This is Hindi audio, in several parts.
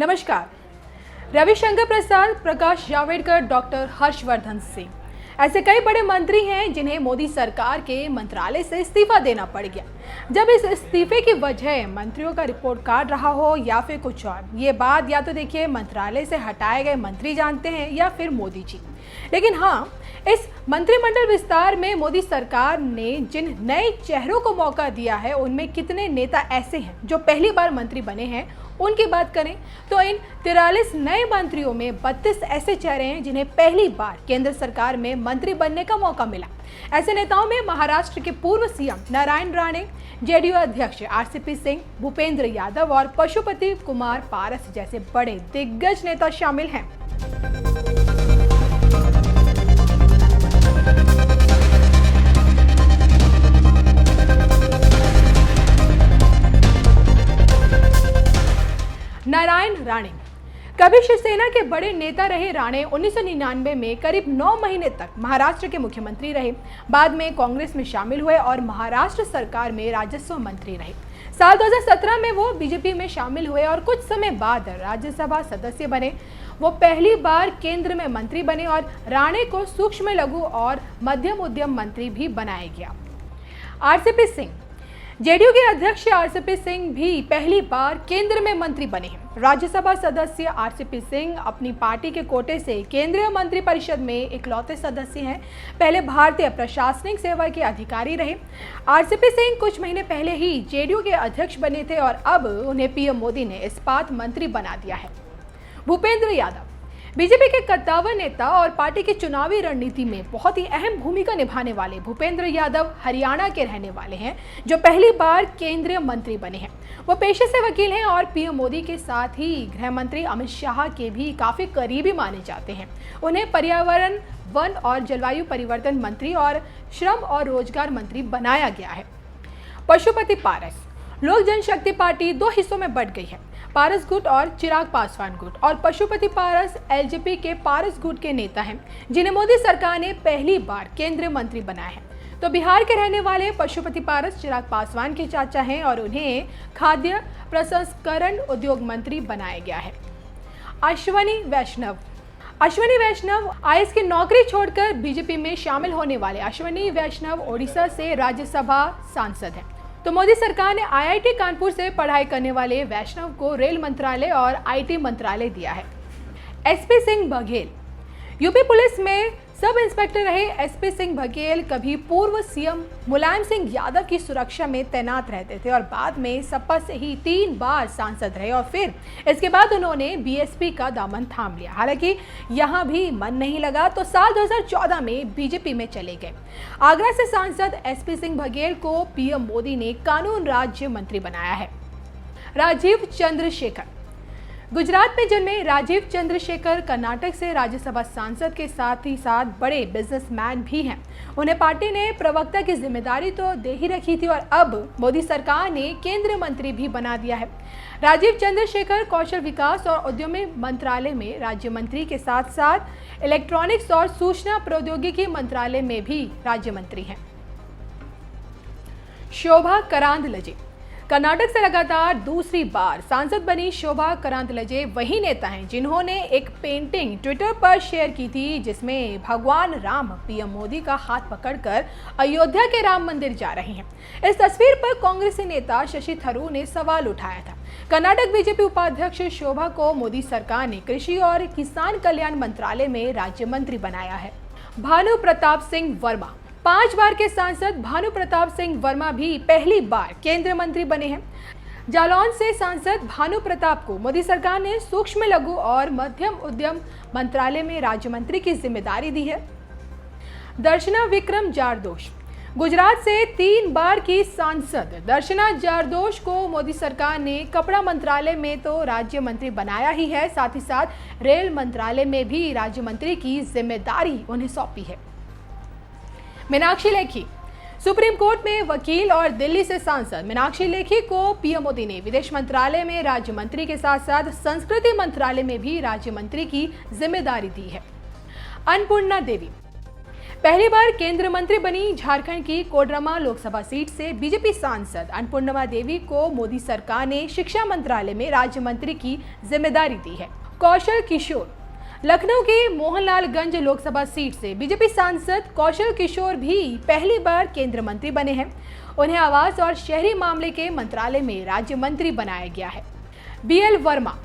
नमस्कार। रविशंकर प्रसाद, प्रकाश जावड़ेकर, डॉक्टर हर्षवर्धन सिंह ऐसे कई बड़े मंत्री हैं जिन्हें मोदी सरकार के मंत्रालय से इस्तीफा देना पड़ गया। जब इस इस्तीफे की वजह मंत्रियों का रिपोर्ट कार्ड रहा हो या फिर कुछ और, ये बात या तो देखिए मंत्रालय से हटाए गए मंत्री जानते हैं या फिर मोदी जी। लेकिन हाँ, इस मंत्रिमंडल विस्तार में मोदी सरकार ने जिन नए चेहरों को मौका दिया है उनमें कितने नेता ऐसे हैं जो पहली बार मंत्री बने हैं, उनकी बात करें तो इन 43 नए मंत्रियों में 32 ऐसे चेहरे हैं जिन्हें पहली बार केंद्र सरकार में मंत्री बनने का मौका मिला। ऐसे नेताओं में महाराष्ट्र के पूर्व सीएम नारायण राणे, जेडीयू अध्यक्ष आरसीपी सिंह, भूपेंद्र यादव और पशुपति कुमार पारस जैसे बड़े दिग्गज नेता शामिल हैं। नारायण राणे कभी शिवसेना के बड़े नेता रहे। राणे 1999 में करीब 9 महीने तक महाराष्ट्र के मुख्यमंत्री रहे। बाद में कांग्रेस में शामिल हुए और महाराष्ट्र सरकार में राजस्व मंत्री रहे। साल 2017 में वो बीजेपी में शामिल हुए और कुछ समय बाद राज्यसभा सदस्य बने। वो पहली बार केंद्र में मंत्री बने और राणे को सूक्ष्म लघु और मध्यम उद्यम मंत्री भी बनाया गया। आरसीपी सिंह, जेडीयू के अध्यक्ष आरसीपी सिंह भी पहली बार केंद्र में मंत्री बने हैं। राज्यसभा सदस्य आरसीपी सिंह अपनी पार्टी के कोटे से केंद्रीय मंत्रिपरिषद में इकलौते सदस्य हैं। पहले भारतीय प्रशासनिक सेवा के अधिकारी रहे। आरसीपी सिंह कुछ महीने पहले ही जेडीयू के अध्यक्ष बने थे और अब उन्हें पीएम मोदी ने इस्पात मंत्री बना दिया है। भूपेंद्र यादव बीजेपी के कद्दावर नेता और पार्टी की चुनावी रणनीति में बहुत ही अहम भूमिका निभाने वाले भूपेंद्र यादव हरियाणा के रहने वाले हैं जो पहली बार केंद्रीय मंत्री बने हैं। वो पेशे से वकील हैं और पीएम मोदी के साथ ही गृह मंत्री अमित शाह के भी काफी करीबी माने जाते हैं। उन्हें पर्यावरण, वन और जलवायु परिवर्तन मंत्री और श्रम और रोजगार मंत्री बनाया गया है। पशुपति पारस, लोक जनशक्ति पार्टी 2 हिस्सों में बंट गई है, पारस गुट और चिराग पासवान गुट। और पशुपति पारस एलजेपी के पारस गुट के नेता हैं जिन्हें मोदी सरकार ने पहली बार केंद्रीय मंत्री बनाया है। तो बिहार के रहने वाले पशुपति पारस चिराग पासवान के चाचा हैं और उन्हें खाद्य प्रसंस्करण उद्योग मंत्री बनाया गया है। अश्वनी वैष्णव आईएएस की नौकरी छोड़कर बीजेपी में शामिल होने वाले अश्वनी वैष्णव ओडिशा से राज्यसभा सांसद हैं। तो मोदी सरकार ने आईआईटी कानपुर से पढ़ाई करने वाले वैष्णव को रेल मंत्रालय और आईटी मंत्रालय दिया है। SP Singh Baghel, UP police में सब इंस्पेक्टर रहे एसपी सिंह बघेल कभी पूर्व सीएम मुलायम सिंह यादव की सुरक्षा में तैनात रहते थे और बाद में सपा से ही 3 बार सांसद रहे और फिर इसके बाद उन्होंने बीएसपी का दामन थाम लिया। हालांकि यहां भी मन नहीं लगा तो साल 2014 में बीजेपी में चले गए। आगरा से सांसद एसपी सिंह बघेल को पीएम मोदी ने कानून राज्य मंत्री बनाया है। राजीव चंद्रशेखर, गुजरात में जन्मे राजीव चंद्रशेखर कर्नाटक से राज्यसभा सांसद के साथ ही साथ बड़े बिजनेसमैन भी हैं। उन्हें पार्टी ने प्रवक्ता की जिम्मेदारी तो दे ही रखी थी और अब मोदी सरकार ने केंद्रीय मंत्री भी बना दिया है। राजीव चंद्रशेखर कौशल विकास और उद्यम मंत्रालय में राज्य मंत्री के साथ साथ इलेक्ट्रॉनिक्स और सूचना प्रौद्योगिकी मंत्रालय में भी राज्य मंत्री हैं। शोभा करांदलजे, कर्नाटक से लगातार दूसरी बार सांसद बनी शोभा करांदलजे वही नेता हैं जिन्होंने एक पेंटिंग ट्विटर पर शेयर की थी जिसमें भगवान राम पीएम मोदी का हाथ पकड़कर अयोध्या के राम मंदिर जा रहे हैं। इस तस्वीर पर कांग्रेसी नेता शशि थरूर ने सवाल उठाया था। कर्नाटक बीजेपी उपाध्यक्ष शोभा को मोदी सरकार ने कृषि और किसान कल्याण मंत्रालय में राज्य मंत्री बनाया है। भानु प्रताप सिंह वर्मा, 5 बार के सांसद भानु प्रताप सिंह वर्मा भी पहली बार केंद्रीय मंत्री बने हैं। जालौन से सांसद भानु प्रताप को मोदी सरकार ने सूक्ष्म लघु और मध्यम उद्यम मंत्रालय में राज्य मंत्री की जिम्मेदारी दी है। दर्शना विक्रम जारदोश, गुजरात से 3 बार की सांसद दर्शना जारदोश को मोदी सरकार ने कपड़ा मंत्रालय में तो राज्य मंत्री बनाया ही है, साथ ही साथ रेल मंत्रालय में भी राज्य मंत्री की जिम्मेदारी उन्हें सौंपी है। मीनाक्षी लेखी, सुप्रीम कोर्ट में वकील और दिल्ली से सांसद मीनाक्षी लेखी को पीएम मोदी ने विदेश मंत्रालय में राज्य मंत्री के साथ साथ संस्कृति मंत्रालय में भी राज्य मंत्री की जिम्मेदारी दी है। अन्नपूर्णा देवी, पहली बार केंद्रीय मंत्री बनी झारखंड की कोडरमा लोकसभा सीट से बीजेपी सांसद अन्नपूर्णा देवी को मोदी सरकार ने शिक्षा मंत्रालय में राज्य मंत्री की जिम्मेदारी दी है। कौशल किशोर लखनऊ की मोहनलालगंज लोकसभा सीट से बीजेपी सांसद कौशल किशोर भी पहली बार केंद्रीय मंत्री बने हैं। उन्हें आवास और शहरी मामले के मंत्रालय में राज्य मंत्री बनाया गया है। बीएल वर्मा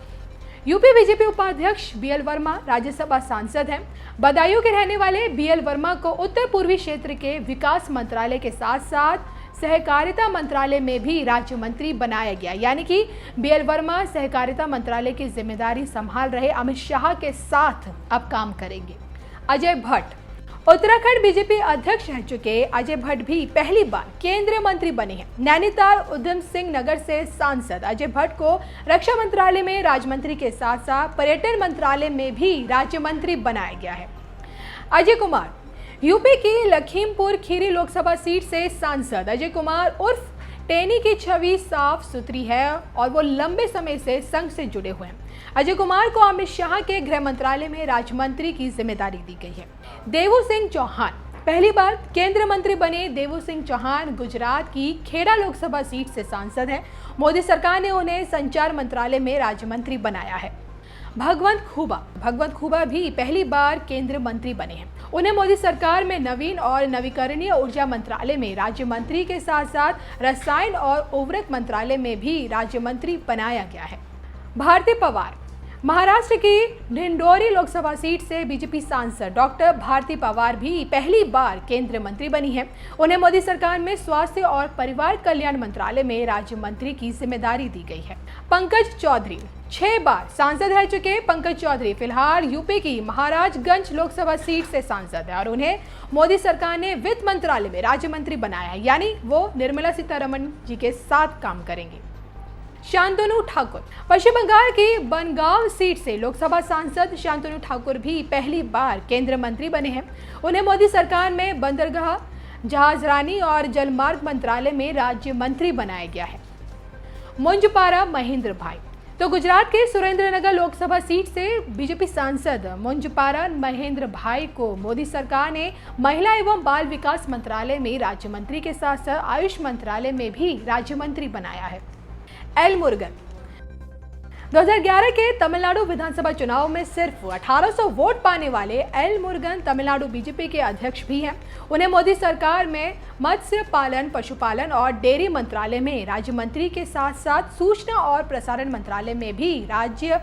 यूपी बीजेपी उपाध्यक्ष बीएल वर्मा राज्यसभा सांसद हैं। बदायूं के रहने वाले बीएल वर्मा को उत्तर पूर्वी क्षेत्र के विकास मंत्रालय के साथ साथ सहकारिता मंत्रालय में भी राज्य मंत्री बनाया गया, यानी कि बीएल वर्मा सहकारिता मंत्रालय की जिम्मेदारी संभाल रहे अमित शाह के साथ अब काम करेंगे। अजय भट्ट उत्तराखंड बीजेपी अध्यक्ष रह चुके अजय भट्ट भी पहली बार केंद्रीय मंत्री बने हैं। नैनीताल उधम सिंह नगर से सांसद अजय भट्ट को रक्षा मंत्रालय में राज्य मंत्री के साथ साथ पर्यटन मंत्रालय में भी राज्य मंत्री बनाया गया है। अजय कुमार यूपी की लखीमपुर खीरी लोकसभा सीट से सांसद अजय कुमार उर्फ टेनी की छवि साफ सुथरी है और वो लंबे समय से संघ से जुड़े हुए हैं। अजय कुमार को अमित शाह के गृह मंत्रालय में राज्य मंत्री की जिम्मेदारी दी गई है। देवू सिंह चौहान पहली बार केंद्रीय मंत्री बने। देवू सिंह चौहान गुजरात की खेड़ा लोकसभा सीट से सांसद हैं। मोदी सरकार ने उन्हें संचार मंत्रालय में राज्य मंत्री बनाया है। भगवंत खूबा भी पहली बार केंद्रीय मंत्री बने हैं। उन्हें मोदी सरकार में नवीन और नवीकरणीय ऊर्जा मंत्रालय में राज्य मंत्री के साथ साथ रसायन और उर्वरक मंत्रालय में भी राज्य मंत्री बनाया गया है। भारती पवार महाराष्ट्र की ढिंडोरी लोकसभा सीट से बीजेपी सांसद डॉक्टर भारती पवार भी पहली बार केंद्रीय मंत्री बनी हैं। उन्हें मोदी सरकार में स्वास्थ्य और परिवार कल्याण मंत्रालय में राज्य मंत्री की जिम्मेदारी दी गई है। पंकज चौधरी 6 बार सांसद रह चुके पंकज चौधरी फिलहाल यूपी की महाराजगंज लोकसभा सीट से सांसद है और उन्हें मोदी सरकार ने वित्त मंत्रालय में राज्य मंत्री बनाया है, यानी वो निर्मला सीतारमण जी के साथ काम करेंगे। शांतनु ठाकुर पश्चिम बंगाल की बनगांव सीट से लोकसभा सांसद शांतनु ठाकुर भी पहली बार केंद्रीय मंत्री बने हैं। उन्हें मोदी सरकार में बंदरगाह, जहाजरानी और जलमार्ग मंत्रालय में राज्य मंत्री बनाया गया है। मुंजपारा महेंद्र भाई तो गुजरात के सुरेंद्रनगर लोकसभा सीट से बीजेपी सांसद मुंजपारा महेंद्र भाई को मोदी सरकार ने महिला एवं बाल विकास मंत्रालय में राज्य मंत्री के साथ साथ आयुष मंत्रालय में भी राज्य मंत्री बनाया है। एल मुरुगन 2011 के तमिलनाडु विधानसभा चुनाव में सिर्फ 1800 वोट पाने वाले एल मुरुगन तमिलनाडु बीजेपी के अध्यक्ष भी हैं। उन्हें मोदी सरकार में मत्स्य पालन, पशुपालन और डेयरी मंत्रालय में राज्य मंत्री के साथ साथ सूचना और प्रसारण मंत्रालय में भी राज्य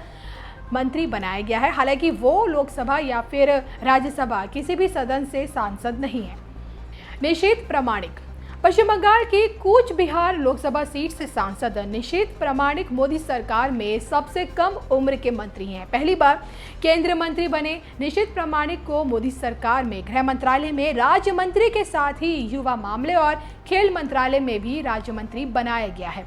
मंत्री बनाया गया है। हालांकि वो लोकसभा या फिर राज्यसभा किसी भी सदन से सांसद नहीं है। निशीथ प्रामाणिक पश्चिम बंगाल की कूच बिहार लोकसभा सीट से सांसद निशीथ प्रामाणिक मोदी सरकार में सबसे कम उम्र के मंत्री हैं। पहली बार केंद्रीय मंत्री बने निशीथ प्रामाणिक को मोदी सरकार में गृह मंत्रालय में राज्य मंत्री के साथ ही युवा मामले और खेल मंत्रालय में भी राज्य मंत्री बनाया गया है।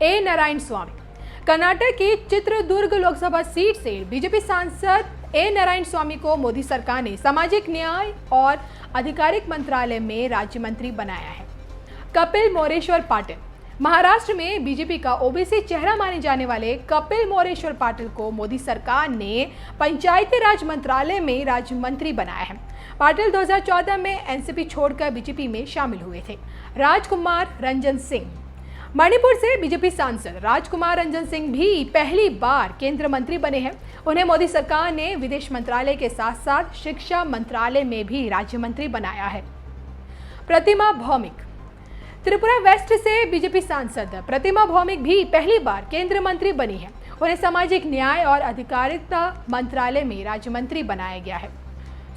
ए नारायण स्वामी कर्नाटक की चित्रदुर्ग लोकसभा सीट से बीजेपी सांसद ए नारायण स्वामी को मोदी सरकार ने सामाजिक न्याय और आधिकारिक मंत्रालय में राज्य मंत्री बनाया है। कपिल मोरेश्वर पाटिल महाराष्ट्र में बीजेपी का ओबीसी चेहरा माने जाने वाले कपिल मोरेश्वर पाटिल को मोदी सरकार ने पंचायती राज मंत्रालय में राज्य मंत्री बनाया है। पाटिल 2014 में एनसीपी छोड़कर बीजेपी में शामिल हुए थे। राजकुमार रंजन सिंह मणिपुर से बीजेपी सांसद राजकुमार रंजन सिंह भी पहली बार केंद्रीय मंत्री बने हैं। उन्हें मोदी सरकार ने विदेश मंत्रालय के साथ साथ शिक्षा मंत्रालय में भी राज्य मंत्री बनाया है। प्रतिमा भौमिक त्रिपुरा वेस्ट से बीजेपी सांसद प्रतिमा भौमिक भी पहली बार केंद्रीय मंत्री बनी है। उन्हें सामाजिक न्याय और आधिकारिकता मंत्रालय में राज्य मंत्री बनाया गया है।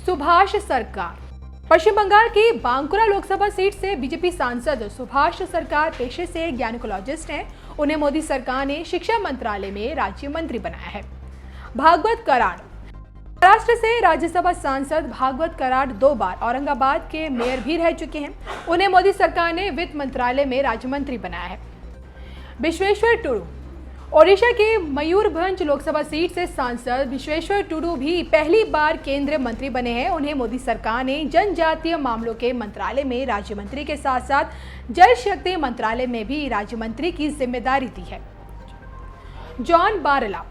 सुभाष सरकार पश्चिम बंगाल की बांकुरा लोकसभा सीट से बीजेपी सांसद सुभाष सरकार पेशे से गायनेकोलॉजिस्ट हैं। उन्हें मोदी सरकार ने शिक्षा मंत्रालय में राज्य मंत्री बनाया है। भागवत कराड़ महाराष्ट्र से राज्यसभा सांसद भागवत कराड़ 2 बार औरंगाबाद के मेयर भी रह चुके हैं। उन्हें मोदी सरकार ने वित्त मंत्रालय में राज्य मंत्री बनाया है। विश्वेश्वर टुडू ओडिशा के मयूरभंज लोकसभा सीट से सांसद विश्वेश्वर टुडू भी पहली बार केंद्रीय मंत्री बने हैं। उन्हें मोदी सरकार ने जनजातीय मामलों के मंत्रालय में राज्य मंत्री के साथ साथ जल शक्ति मंत्रालय में भी राज्य मंत्री की जिम्मेदारी दी है। जॉन बारला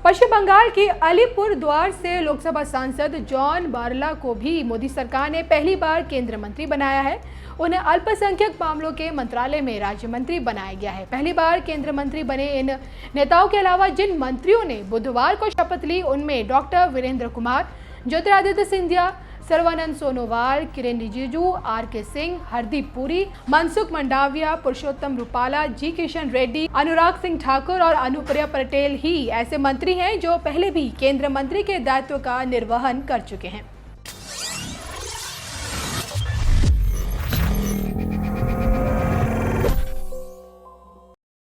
पश्चिम बंगाल के अलीपुरद्वार से लोकसभा सांसद जॉन बारला को भी मोदी सरकार ने पहली बार केंद्रीय मंत्री बनाया है। उन्हें अल्पसंख्यक मामलों के मंत्रालय में राज्य मंत्री बनाया गया है। पहली बार केंद्रीय मंत्री बने इन नेताओं के अलावा जिन मंत्रियों ने बुधवार को शपथ ली उनमें डॉक्टर वीरेंद्र कुमार, ज्योतिरादित्य सिंधिया, सर्बानंद सोनोवाल, किरेन रिजिजू, आर.के. सिंह, हरदीप पुरी, मनसुख मंडाविया, पुरुषोत्तम रूपाला, जी किशन रेड्डी, अनुराग सिंह ठाकुर और अनुप्रिया पटेल ही ऐसे मंत्री हैं जो पहले भी केंद्रीय मंत्री के दायित्व का निर्वहन कर चुके हैं।